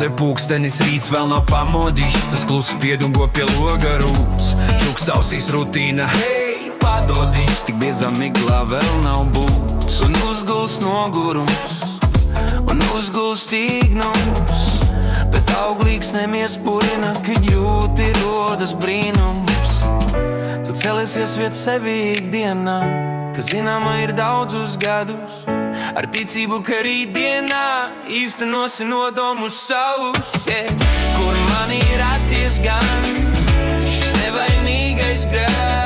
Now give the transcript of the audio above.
Klasē pulkstenis rīts vēl nav pamodis, tas klusi piedungo pie loga rūts. Čuks ausīs rutīna, hei, padodīs, tik biezā miglā vēl nav būts. Un uzguls nogurums, un uzguls tīgnums, bet auglīgs nemiespurina, kad jūti rodas brīnums. Tu celēsies viet sevi ikdienā, kas zināma ir daudzus gadus, ar ticību, ka rītdienā īstenosi nodomus savus, yeah. Kur man ir atties gan šis nevainīgais grēks.